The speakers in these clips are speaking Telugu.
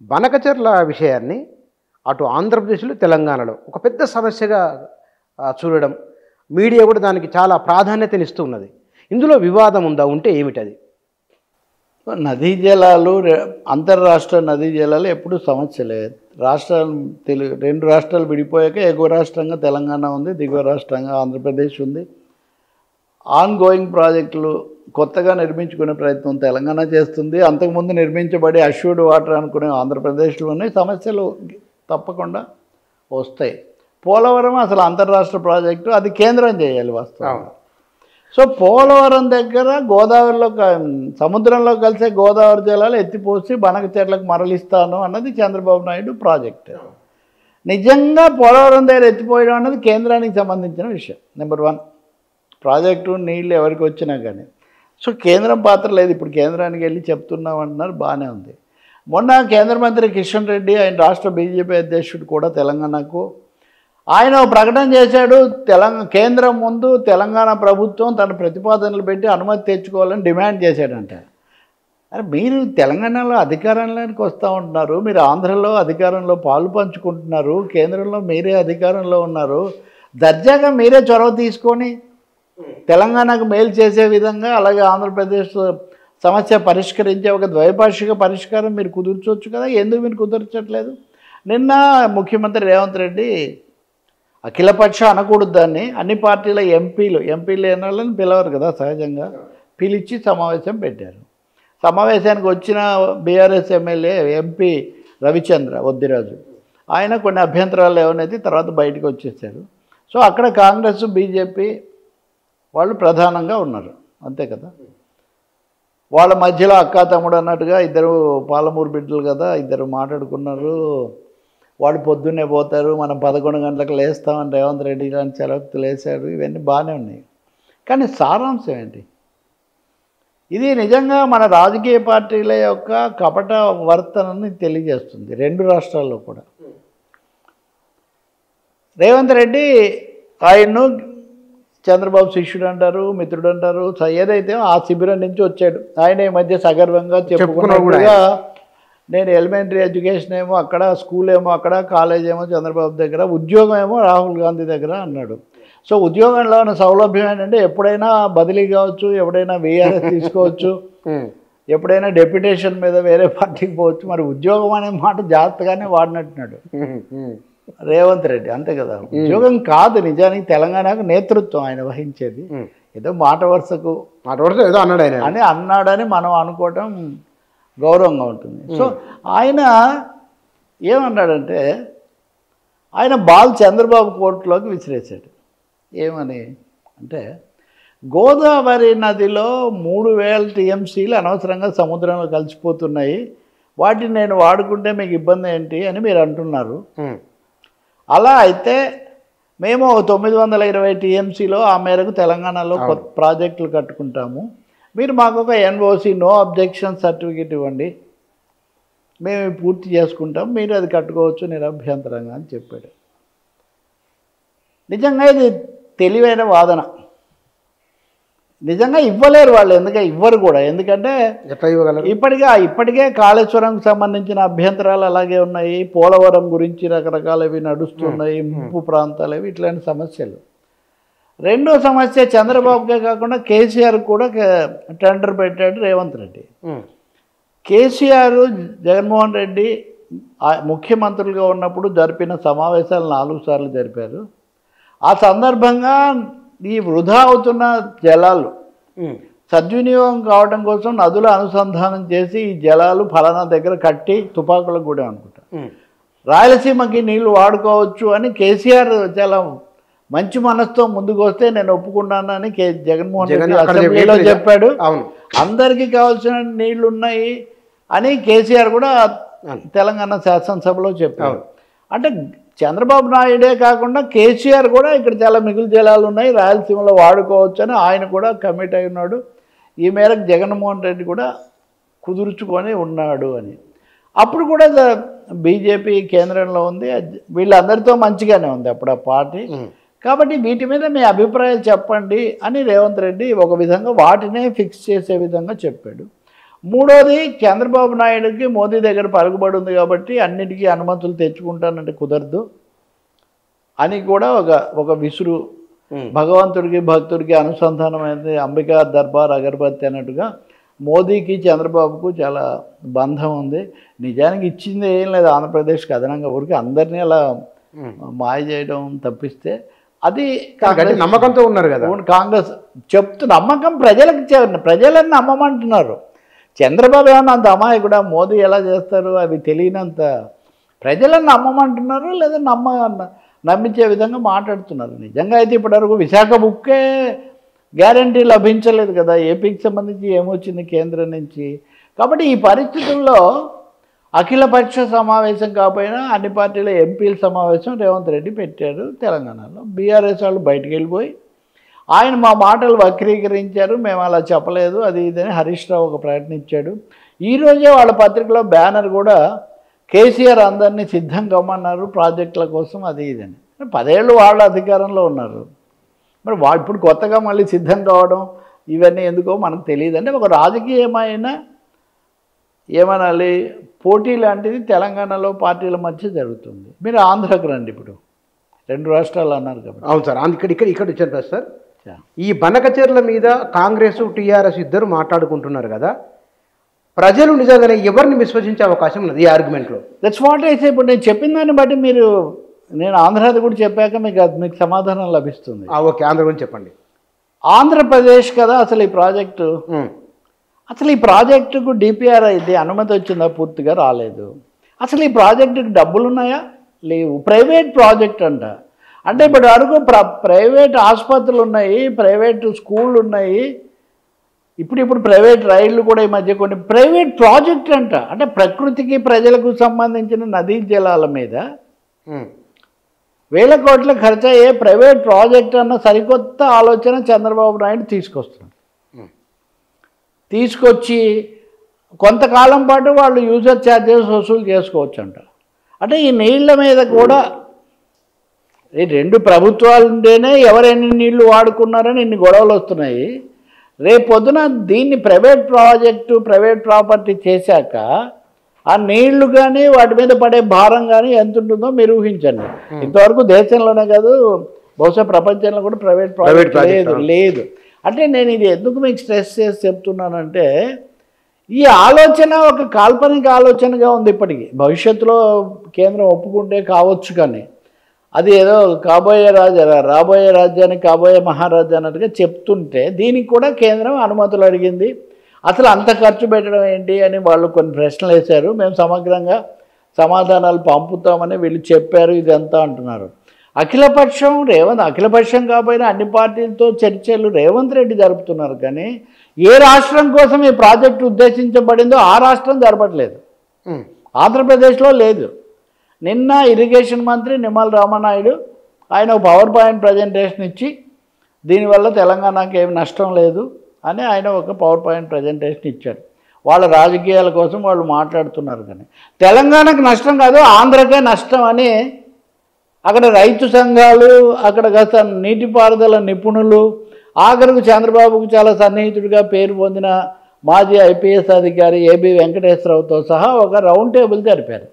బనకచెర్ల విషయాన్ని అటు ఆంధ్రప్రదేశ్లో, తెలంగాణలో ఒక పెద్ద సమస్యగా చూడడం, మీడియా కూడా దానికి చాలా ప్రాధాన్యతనిస్తూ ఉన్నది. ఇందులో వివాదం ఉందా? ఉంటే ఏమిటది? నదీ జలాలు అంతర్రాష్ట్ర నదీ జలాలు ఎప్పుడు సమస్య లేదు. రాష్ట్రాలు రెండు రాష్ట్రాలు విడిపోయాక ఎగువ రాష్ట్రంగా తెలంగాణ ఉంది, దిగువ రాష్ట్రంగా ఆంధ్రప్రదేశ్ ఉంది. ఆన్ గోయింగ్ ప్రాజెక్టులు కొత్తగా నిర్మించుకునే ప్రయత్నం తెలంగాణ చేస్తుంది. అంతకుముందు నిర్మించబడి అష్యూర్డ్ వాటర్ అనుకునే ఆంధ్రప్రదేశ్లోనే సమస్యలు తప్పకుండా వస్తాయి. పోలవరం అసలు అంతర్రాష్ట్ర ప్రాజెక్టు, అది కేంద్రం చేయాలి వాస్తవంగా. సో పోలవరం దగ్గర గోదావరిలో సముద్రంలో కలిసే గోదావరి జలాలు ఎత్తిపోసి బనకచెర్లకు మరలిస్తాను అన్నది చంద్రబాబు నాయుడు ప్రాజెక్ట్. నిజంగా పోలవరం దగ్గర ఎత్తిపోయడం అన్నది కేంద్రానికి సంబంధించిన విషయం. నెంబర్ 1, ప్రాజెక్టు నీళ్ళు ఎవరికి వచ్చినా కానీ. సో కేంద్రం పాత్ర లేదు. ఇప్పుడు కేంద్రానికి వెళ్ళి చెప్తున్నాం అంటున్నారు, బాగానే ఉంది. మొన్న కేంద్ర మంత్రి కిషన్ రెడ్డి, ఆయన రాష్ట్ర బీజేపీ అధ్యక్షుడు కూడా తెలంగాణకు ఆయన ప్రకటన చేశాడు. కేంద్రం ముందు తెలంగాణ ప్రభుత్వం తన ప్రతిపాదనలు పెట్టి అనుమతి తెచ్చుకోవాలని డిమాండ్ చేశాడంట. అరే మీరు తెలంగాణలో అధికారంలోకి వస్తూ ఉంటున్నారు, మీరు ఆంధ్రలో అధికారంలో పాలు పంచుకుంటున్నారు, కేంద్రంలో మీరే అధికారంలో ఉన్నారు, దర్జాగా మీరే చొరవ తీసుకొని తెలంగాణకు మేలు చేసే విధంగా, అలాగే ఆంధ్రప్రదేశ్ సమస్య పరిష్కరించే ఒక ద్వైపాక్షిక పరిష్కారం మీరు కుదుర్చవచ్చు కదా, ఎందుకు మీరు కుదర్చట్లేదు? నిన్న ముఖ్యమంత్రి రేవంత్ రెడ్డి అఖిలపక్ష అనకూడదు దాన్ని, అన్ని పార్టీల ఎంపీలు అయిన వాళ్ళని పిలవరు కదా సహజంగా, పిలిచి సమావేశం పెట్టారు. సమావేశానికి వచ్చిన BRS MLA MP Ravichandra Vaddiraju ఆయన కొన్ని అభ్యంతరాలు ఏమనేది తర్వాత బయటకు వచ్చేసారు. సో అక్కడ కాంగ్రెస్ బీజేపీ వాళ్ళు ప్రధానంగా ఉన్నారు, అంతే కదా. వాళ్ళ మధ్యలో అక్కా తమ్ముడు అన్నట్టుగా ఇద్దరు పాలమూరు బిడ్డలు కదా, ఇద్దరు మాట్లాడుకున్నారు. వాడు పొద్దున్నే పోతారు, మనం 11 గంటలకు లేస్తామని రేవంత్ రెడ్డి ఇలాంటి సెలవులు లేశారు. ఇవన్నీ బాగానే ఉన్నాయి, కానీ సారాంశం ఏంటి? ఇది నిజంగా మన రాజకీయ పార్టీల యొక్క కపట వర్తనని తెలియజేస్తుంది రెండు రాష్ట్రాల్లో కూడా. రేవంత్ రెడ్డి ఆయన్ను చంద్రబాబు శిష్యుడు అంటారు, మిత్రుడు అంటారు, ఏదైతే ఆ శిబిరం నుంచి వచ్చాడు. ఆయన ఈ మధ్య సగర్వంగా చెప్పుకున్నట్టుగా నేను ఎలిమెంటరీ ఎడ్యుకేషన్ ఏమో అక్కడ, స్కూల్ ఏమో అక్కడ, కాలేజ్ ఏమో చంద్రబాబు దగ్గర, ఉద్యోగం ఏమో రాహుల్ గాంధీ దగ్గర అన్నాడు. సో ఉద్యోగంలో ఉన్న సౌలభ్యం ఏంటంటే ఎప్పుడైనా బదిలీ కావచ్చు, ఎప్పుడైనా వీఆర్ఎస్ తీసుకోవచ్చు, ఎప్పుడైనా డెప్యుటేషన్ మీద వేరే పార్టీకి పోవచ్చు. మరి ఉద్యోగం అనే మాట జాగ్రత్తగానే వాడినట్టున్నాడు రేవంత్ రెడ్డి, అంతే కదా. ఉద్యోగం కాదు నిజానికి తెలంగాణకు నేతృత్వం ఆయన వహించేది. ఏదో మాట వరుసకు ఏదో అన్నాడని మనం అనుకోవటం గౌరవంగా ఉంటుంది. సో ఆయన ఏమన్నాడంటే, ఆయన బాల్ చంద్రబాబు కోర్టులోకి విసిరేశాడు. ఏమని అంటే, గోదావరి నదిలో 3000 టీఎంసీలు అనవసరంగా సముద్రంలో కలిసిపోతున్నాయి, వాటిని నేను వాడుకుంటే మీకు ఇబ్బంది ఏంటి అని మీరు అంటున్నారు. అలా అయితే మేము 920 టీఎంసీలో ఆ మేరకు తెలంగాణలో కొత్త ప్రాజెక్టులు కట్టుకుంటాము, మీరు మాకు ఒక ఎన్ఓసి నో అబ్జెక్షన్ సర్టిఫికేట్ ఇవ్వండి, మేము పూర్తి చేసుకుంటాం, మీరు అది కట్టుకోవచ్చు నిరభ్యంతరంగా అని చెప్పాడు. నిజంగా ఇది తెలివైన వాదన. నిజంగా ఇవ్వలేరు వాళ్ళు, ఇవ్వరు కూడా. ఎందుకంటే ఇప్పటికే కాళేశ్వరంకు సంబంధించిన అభ్యంతరాలు అలాగే ఉన్నాయి, పోలవరం గురించి రకరకాలవి నడుస్తున్నాయి, ముంపు ప్రాంతాలవి, ఇట్లాంటి సమస్యలు. రెండో సమస్య చంద్రబాబుకే కాకుండా కేసీఆర్ కూడా టెండర్ పెట్టాడు రేవంత్ రెడ్డి. కేసీఆర్ జగన్మోహన్ రెడ్డి ముఖ్యమంత్రులుగా ఉన్నప్పుడు జరిపిన సమావేశాలు 4 సార్లు జరిపారు. ఆ సందర్భంగా ఈ వృధా అవుతున్న జలాలు సద్వినియోగం కావడం కోసం నదుల అనుసంధానం చేసి ఈ జలాలు ఫలానా దగ్గర కట్టి తుపాకులకు కూడా అనుకుంటా రాయలసీమకి నీళ్లు వాడుకోవచ్చు అని కేసీఆర్ చాలా మంచి మనసుతో ముందుకు వస్తే నేను ఒప్పుకున్నానని జగన్మోహన్ రెడ్డి అసెంబ్లీలో చెప్పాడు. అందరికీ కావాల్సిన నీళ్లు ఉన్నాయి అని కేసీఆర్ కూడా తెలంగాణ శాసనసభలో చెప్పాడు. అంటే చంద్రబాబు నాయుడే కాకుండా కేసీఆర్ కూడా ఇక్కడ చాలా మిగులు జలాలు ఉన్నాయి, రాయలసీమలో వాడుకోవచ్చు అని ఆయన కూడా కమిట్ అయి ఉన్నాడు. ఈ మేరకు జగన్మోహన్ రెడ్డి కూడా కుదుర్చుకొని ఉన్నాడు అని. అప్పుడు కూడా బీజేపీ కేంద్రంలో ఉంది, వీళ్ళందరితో మంచిగానే ఉంది అప్పుడు ఆ పార్టీ. కాబట్టి వీటి మీద మీ అభిప్రాయాలు చెప్పండి అని రేవంత్ రెడ్డి ఒక విధంగా వాటినే ఫిక్స్ చేసే విధంగా చెప్పాడు. మూడోది చంద్రబాబు నాయుడుకి మోదీ దగ్గర పలుకుబడి ఉంది కాబట్టి అన్నిటికీ అనుమతులు తెచ్చుకుంటానంటే కుదరదు అని కూడా ఒక విసురు. భగవంతుడికి భక్తుడికి అనుసంధానమైనది అంబికా దర్బార్ అగరబత్తి అన్నట్టుగా మోదీకి చంద్రబాబుకు చాలా బంధం ఉంది. నిజానికి ఇచ్చింది ఏం లేదు ఆంధ్రప్రదేశ్కి అదనంగా, ఊరికి అందరినీ అలా మాయ చేయడం తప్పిస్తే అది నమ్మకంతో ఉన్నారు కదా కాంగ్రెస్ నమ్మకం ప్రజలని నమ్మమంటున్నారు. చంద్రబాబు ఏమన్నా అంత అమాయకుడా, మోదీ ఎలా చేస్తారు అవి తెలియనంత ప్రజలను నమ్మమంటున్నారు, లేదా నమ్మించే విధంగా మాట్లాడుతున్నారు. నిజంగా అయితే ఇప్పటివరకు విశాఖ బుక్కే గ్యారంటీ లభించలేదు కదా, ఏపీకి సంబంధించి ఏమొచ్చింది కేంద్రం నుంచి. కాబట్టి ఈ పరిస్థితుల్లో అఖిలపక్ష సమావేశం కాకపోయినా అన్ని పార్టీల ఎంపీల సమావేశం రేవంత్ రెడ్డి పెట్టారు తెలంగాణలో. బీఆర్ఎస్ వాళ్ళు బయటికి వెళ్ళిపోయి ఆయన మా మాటలు వక్రీకరించారు, మేము అలా చెప్పలేదు అది ఇదని హరీష్ రావు ఒక ప్రకటన ఇచ్చాడు. ఈరోజే వాళ్ళ పత్రికలో బ్యానర్ కూడా కేసీఆర్ అందరినీ సిద్ధం కమ్మన్నారు ప్రాజెక్టుల కోసం అది ఇదని. 10 ఏళ్ళు వాళ్ళ అధికారంలో ఉన్నారు, మరి ఇప్పుడు కొత్తగా మళ్ళీ సిద్ధం కావడం ఇవన్నీ ఎందుకో మనకు తెలియదు. అంటే ఒక రాజకీయమైన ఏమనాలి పోటీ లాంటిది తెలంగాణలో పార్టీల మధ్య జరుగుతుంది. మీరు ఆంధ్రాకి రండి, ఇప్పుడు 2 రాష్ట్రాలు అన్నారు కాబట్టి. అవును సార్, ఇక్కడ వచ్చారు సార్. ఈ బనకచెర్ల మీద కాంగ్రెస్ టీఆర్ఎస్ ఇద్దరు మాట్లాడుకుంటున్నారు కదా, ప్రజలు నిజంగానే ఎవరిని విశ్వసించే అవకాశం ఉన్నది ఈ ఆర్గ్యుమెంట్లో? దట్స్ వాట్ అయితే ఇప్పుడు నేను చెప్పిన దాన్ని బట్టి నేను ఆంధ్రాది కూడా చెప్పాక మీకు సమాధానం లభిస్తుంది. ఓకే, ఆంధ్ర గురించి చెప్పండి. ఆంధ్రప్రదేశ్ కదా అసలు ఈ ప్రాజెక్టు, అసలు ఈ ప్రాజెక్టుకు డిపిఆర్ అయితే అనుమతి వచ్చిందా? పూర్తిగా రాలేదు. అసలు ఈ ప్రాజెక్టుకి డబ్బులు ఉన్నాయా? లేవు. ప్రైవేట్ ప్రాజెక్ట్ అంటే ఇప్పటి వరకు ప్రైవేట్ ఆసుపత్రులు ఉన్నాయి, ప్రైవేట్ స్కూళ్ళు ఉన్నాయి, ఇప్పుడు ప్రైవేట్ రైళ్లు కూడా ఈ మధ్య కొన్ని ప్రైవేట్ ప్రాజెక్ట్ అంటే ప్రకృతికి ప్రజలకు సంబంధించిన నదీ జలాల మీద వేల కోట్ల ఖర్చు అయ్యే ప్రైవేట్ ప్రాజెక్ట్ అన్న సరికొత్త ఆలోచన చంద్రబాబు నాయుడు తీసుకొచ్చి కొంతకాలం పాటు వాళ్ళు యూజర్ ఛార్జెస్ వసూలు చేసుకోవచ్చు అంటే ఈ నీళ్ల మీద కూడా ఈ 2 ప్రభుత్వాలు ఉంటేనే ఎవరెన్ని నీళ్లు వాడుకున్నారని ఇన్ని గొడవలు వస్తున్నాయి. రేపొద్దున దీన్ని ప్రైవేట్ ప్రాపర్టీ చేశాక ఆ నీళ్లు కానీ వాటి మీద పడే భారం కానీ ఎంత ఉంటుందో మీరు ఊహించండి. ఇంతవరకు దేశంలోనే కాదు బహుశా ప్రపంచంలో కూడా ప్రైవేట్ ప్రాజెక్ట్ లేదు. అంటే నేను ఇది ఎందుకు మీకు స్ట్రెస్ చేసి చెప్తున్నానంటే ఈ ఆలోచన ఒక కాల్పనిక ఆలోచనగా ఉంది ఇప్పటికీ. భవిష్యత్తులో కేంద్రం ఒప్పుకుంటే కావచ్చు, కానీ అది ఏదో రాబోయే రాజ్యానికి కాబోయే మహారాజా అన్నట్టుగా చెప్తుంటే దీనికి కూడా కేంద్రం అనుమతులు అడిగింది. అసలు అంత ఖర్చు పెట్టడం ఏంటి అని వాళ్ళు కొన్ని ప్రశ్నలు వేశారు. మేము సమగ్రంగా సమాధానాలు పంపుతామని వీళ్ళు చెప్పారు, ఇదంతా అంటున్నారు. అఖిలపక్షం కాకపోయినా అన్ని పార్టీలతో చర్చలు రేవంత్ రెడ్డి జరుపుతున్నారు, కానీ ఏ రాష్ట్రం కోసం ఈ ప్రాజెక్టు ఉద్దేశించబడిందో ఆ రాష్ట్రం జరపట్లేదు. ఆంధ్రప్రదేశ్లో లేదు. నిన్న ఇరిగేషన్ మంత్రి నిమ్మల రామనాయుడు ఆయన పవర్ పాయింట్ ప్రజెంటేషన్ ఇచ్చి దీనివల్ల తెలంగాణకి ఏమి నష్టం లేదు అని ఆయన ఒక పవర్ పాయింట్ ప్రజెంటేషన్ ఇచ్చారు. వాళ్ళ రాజకీయాల కోసం వాళ్ళు మాట్లాడుతున్నారు, కానీ తెలంగాణకు నష్టం కాదు ఆంధ్రకే నష్టం అని అక్కడ రైతు సంఘాలు, అక్కడ గత నీటిపారుదల నిపుణులు, ఆఖరికి చంద్రబాబుకు చాలా సన్నిహితుడిగా పేరు పొందిన మాజీ ఐపీఎస్ అధికారి ఏబి వెంకటేశ్వరరావుతో సహా ఒక రౌండ్ టేబుల్ జరిపారు.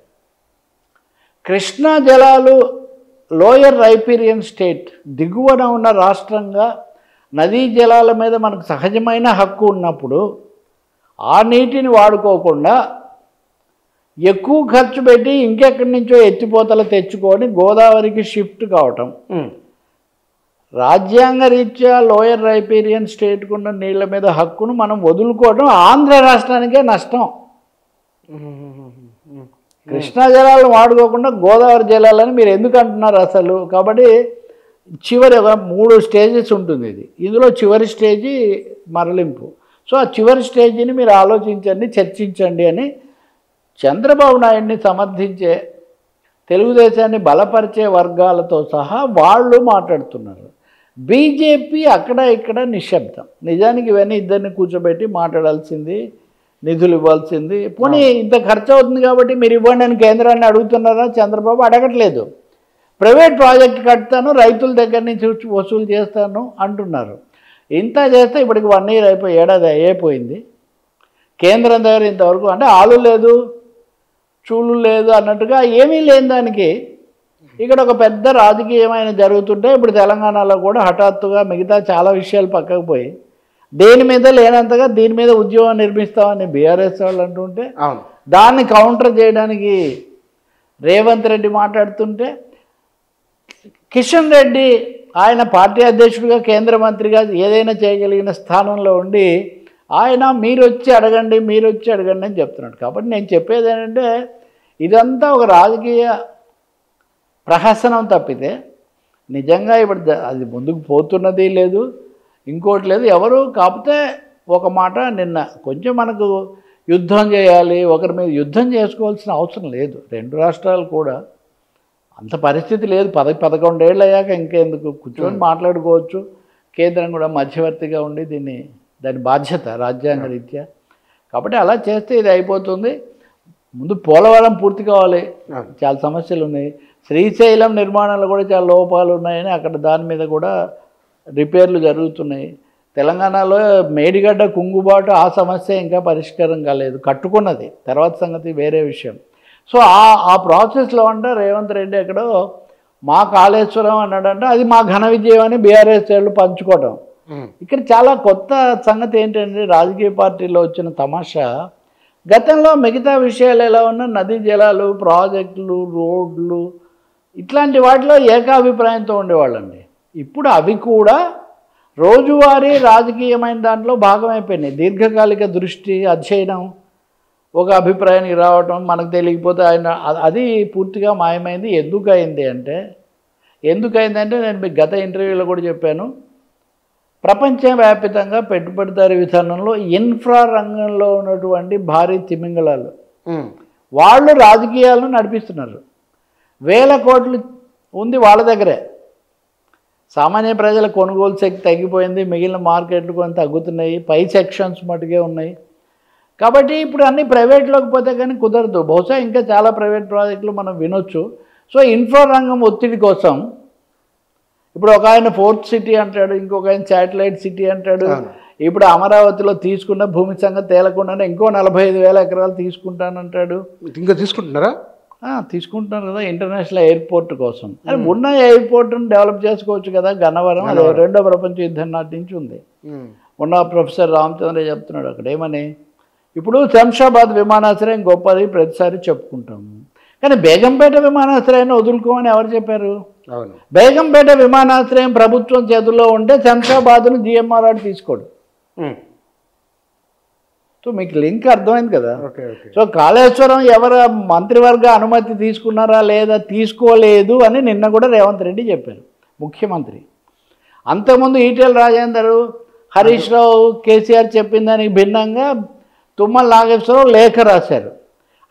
కృష్ణా జలాలు లోయర్ రైపీరియన్ స్టేట్ దిగువన ఉన్న రాష్ట్రంగా నదీ జలాల మీద మనకు సహజమైన హక్కు ఉన్నప్పుడు ఆ నీటిని వాడుకోకుండా ఎక్కువ ఖర్చు పెట్టి ఇంకెక్కడి నుంచో ఎత్తిపోతలు తెచ్చుకొని గోదావరికి షిఫ్ట్ కావటం, రాజ్యాంగ రీత్యా లోయర్ రైపీరియన్ స్టేట్కున్న నీళ్ల మీద హక్కును మనం వదులుకోవడం ఆంధ్ర రాష్ట్రానికే నష్టం. కృష్ణా జలాలను వాడుకోకుండా గోదావరి జలాలని మీరు ఎందుకు అంటున్నారు అసలు? కాబట్టి చివరి 3 స్టేజెస్ ఉంటుంది ఇందులో చివరి స్టేజీ మరలింపు. సో ఆ చివరి స్టేజీని మీరు ఆలోచించండి, చర్చించండి అని చంద్రబాబు నాయుడిని సమర్థించే, తెలుగుదేశాన్ని బలపరిచే వర్గాలతో సహా వాళ్ళు మాట్లాడుతున్నారు. బీజేపీ అక్కడ ఇక్కడ నిశ్శబ్దం. నిజానికి ఇవన్నీ ఇద్దరిని కూర్చోబెట్టి మాట్లాడాల్సింది, నిధులు ఇవ్వాల్సింది. పోనీ ఇంత ఖర్చు అవుతుంది కాబట్టి మీరు ఇవ్వండి అని కేంద్రాన్ని అడుగుతున్నారా? చంద్రబాబు అడగట్లేదు. ప్రైవేట్ ప్రాజెక్ట్ కడతాను, రైతుల దగ్గర నుంచి వసూలు చేస్తాను అంటున్నారు. ఇంత చేస్తే ఇప్పటికి 1 year ఏడాది అయిపోయింది. కేంద్రం దగ్గర ఇంతవరకు అంటే ఆలు లేదు చూలు లేదు అన్నట్టుగా ఏమీ లేని దానికి ఇక్కడ ఒక పెద్ద రాజకీయమైన జరుగుతుంటే ఇప్పుడు తెలంగాణలో కూడా హఠాత్తుగా మిగతా చాలా విషయాలు పక్కకు పోయి దేని మీద లేనంతగా దీని మీద ఉద్యమం నిర్మిస్తామని బీఆర్ఎస్ వాళ్ళు అంటుంటే దాన్ని కౌంటర్ చేయడానికి రేవంత్ రెడ్డి మాట్లాడుతుంటే కిషన్ రెడ్డి ఆయన పార్టీ అధ్యక్షుడిగా కేంద్ర మంత్రిగా ఏదైనా చేయగలిగిన స్థానంలో ఉండి ఆయన మీరు వచ్చి అడగండి అని చెప్తున్నాడు. కాబట్టి నేను చెప్పేది ఏంటంటే ఇదంతా ఒక రాజకీయ ప్రహసనం తప్పితే నిజంగా ఇప్పుడు అది ముందుకు పోతున్నది లేదు, ఇంకోటి లేదు. ఎవరు కాకపోతే ఒక మాట నిన్న కొంచెం మనకు యుద్ధం చేయాలి, ఒకరి మీద యుద్ధం చేసుకోవాల్సిన అవసరం లేదు. రెండు రాష్ట్రాలు కూడా అంత పరిస్థితి లేదు. 11 ఏళ్ళు అయ్యాక ఇంకెందుకు కూర్చొని మాట్లాడుకోవచ్చు. కేంద్రం కూడా మధ్యవర్తిగా ఉండి దాని బాధ్యత రాజ్యాంగ రీత్యా. కాబట్టి అలా చేస్తే ఇది అయిపోతుంది. ముందు పోలవరం పూర్తి కావాలి, చాలా సమస్యలు ఉన్నాయి. శ్రీశైలం నిర్మాణంలో కూడా చాలా లోపాలు ఉన్నాయని అక్కడ దాని మీద కూడా రిపేర్లు జరుగుతున్నాయి. తెలంగాణలో మేడిగడ్డ కుంగుబాటు ఆ సమస్య ఇంకా పరిష్కారం కాలేదు, కట్టుకున్నది, తర్వాత సంగతి వేరే విషయం. సో ఆ ప్రాసెస్లో అంటే రేవంత్ రెడ్డి ఎక్కడో మా కాళేశ్వరం అన్నాడంటే అది మా ఘన విజయం అని బీఆర్ఎస్ వాళ్ళు పంచుకోవడం. ఇక్కడ చాలా కొత్త సంగతి ఏంటంటే రాజకీయ పార్టీలో వచ్చిన తమాషా, గతంలో మిగతా విషయాలు ఎలా ఉన్నా నదీ జలాలు, ప్రాజెక్టులు, రోడ్లు ఇట్లాంటి వాటిలో ఏకాభిప్రాయంతో ఉండేవాళ్ళండి. ఇప్పుడు అవి కూడా రోజువారీ రాజకీయమైన దాంట్లో భాగమైపోయినాయి. దీర్ఘకాలిక దృష్టి, అధ్యయనం, ఒక అభిప్రాయానికి రావటం, మనకు తెలియకపోతే అది పూర్తిగా మాయమైంది. ఎందుకైందంటే నేను మీకు గత ఇంటర్వ్యూలో కూడా చెప్పాను, ప్రపంచవ్యాప్తంగా పెట్టుబడిదారీ విధానంలో ఇన్ఫ్రా రంగంలో ఉన్నటువంటి భారీ తిమింగళాలు వాళ్ళు రాజకీయాలను నడిపిస్తున్నారు. 1000 కోట్లు ఉంది వాళ్ళ దగ్గరే. సామాన్య ప్రజల కొనుగోలు శక్తి తగ్గిపోయింది, మిగిలిన మార్కెట్లు కొంత తగ్గుతున్నాయి, పై సెక్షన్స్ మటుకే ఉన్నాయి. కాబట్టి ఇప్పుడు అన్ని ప్రైవేట్లోకి పోతే కానీ కుదరదు. బహుశా ఇంకా చాలా ప్రైవేట్ ప్రాజెక్టులు మనం వినొచ్చు. సో ఇన్ఫ్రా రంగం ఒత్తిడి కోసం ఇప్పుడు ఒక ఆయన 4th సిటీ అంటాడు, ఇంకొక ఆయన శాటిలైట్ సిటీ అంటాడు. ఇప్పుడు అమరావతిలో తీసుకున్న భూమి సంగతి తేలకుండానే ఇంకో 45,000 ఎకరాలు తీసుకుంటానంటాడు. ఇంకా తీసుకుంటున్నారా? తీసుకుంటున్నారు కదా ఇంటర్నేషనల్ ఎయిర్పోర్ట్ కోసం. అది ఉన్న ఎయిర్పోర్ట్ను డెవలప్ చేసుకోవచ్చు కదా. గన్నవరం అది 2వ ప్రపంచ యుద్ధం నాటి నుంచి ఉంది. ఉన్న ప్రొఫెసర్ రామచంద్ర చెప్తున్నాడు అక్కడ ఏమని, ఇప్పుడు శంషాబాద్ విమానాశ్రయం గొప్పది ప్రతిసారి చెప్పుకుంటాము, కానీ బేగంపేట విమానాశ్రయాన్ని వదులుకోమని ఎవరు చెప్పారు? బేగంపేట విమానాశ్రయం ప్రభుత్వం చేతుల్లో ఉంటే శంషాబాద్ను జిఎంఆర్ తీసుకోడు. సో మీకు లింక్ అర్థమైంది కదా. సో కాళేశ్వరం ఎవరు మంత్రివర్గ అనుమతి తీసుకున్నారా లేదా తీసుకోలేదు అని నిన్న కూడా రేవంత్ రెడ్డి చెప్పారు, ముఖ్యమంత్రి. అంతకుముందు ఈటెల రాజేందర్, హరీష్ రావు, కేసీఆర్ చెప్పిన దానికి భిన్నంగా తుమ్మల నాగేశ్వరరావు లేఖ రాశారు.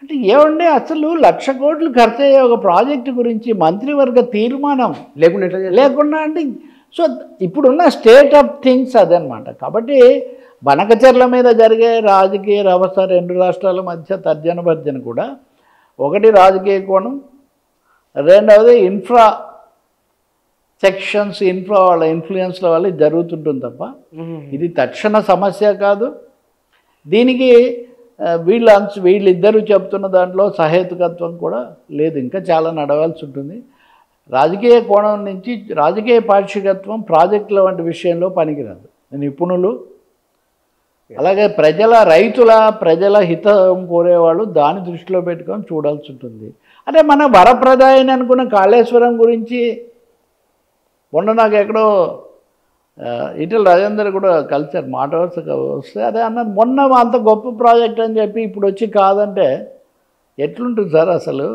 అంటే ఏమండి అసలు 1,00,000 కోట్లు ఖర్చు అయ్యే ఒక ప్రాజెక్టు గురించి మంత్రివర్గ తీర్మానం లేకుండా అంటే సో ఇప్పుడున్న స్టేట్ ఆఫ్ థింగ్స్ అదనమాట. కాబట్టి బనకచెర్ల మీద జరిగే రాజకీయ రభస, 2 రాష్ట్రాల మధ్య తర్జన భర్జన కూడా ఒకటి రాజకీయ కోణం, రెండవది ఇన్ఫ్రా సెక్షన్స్, ఇన్ఫ్రా వాళ్ళ ఇన్ఫ్లుయెన్స్ల వల్ల జరుగుతుంటుంది తప్ప ఇది తక్షణ సమస్య కాదు. దీనికి వీళ్ళిద్దరూ చెప్తున్న దాంట్లో సహేతుకత్వం కూడా లేదు, ఇంకా చాలా నడవాల్సి ఉంటుంది. రాజకీయ కోణం నుంచి రాజకీయ పాక్షికత్వం ప్రాజెక్టుల వంటి విషయంలో పనికిరాదు. నిపుణులు అలాగే ప్రజల హితం కోరేవాళ్ళు దాన్ని దృష్టిలో పెట్టుకొని చూడాల్సి ఉంటుంది. అంటే మన వరప్రదాయని అనుకున్న కాళేశ్వరం గురించి మొన్న నాకు ఎక్కడో ఈటెల రాజేందర్ కూడా కలిసారు, మాట వస్తే అదే అన్నారు, మొన్న అంత గొప్ప ప్రాజెక్ట్ అని చెప్పి ఇప్పుడు వచ్చి కాదంటే ఎట్లుంటుంది సార్? అసలు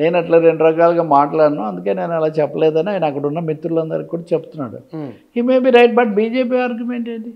నేను అట్లా 2 రకాలుగా మాట్లాడను, అందుకే నేను అలా చెప్పలేదని ఆయన అక్కడ ఉన్న మిత్రులందరికీ కూడా చెప్తున్నాడు. He may be right, but BJP argument ఏంటి?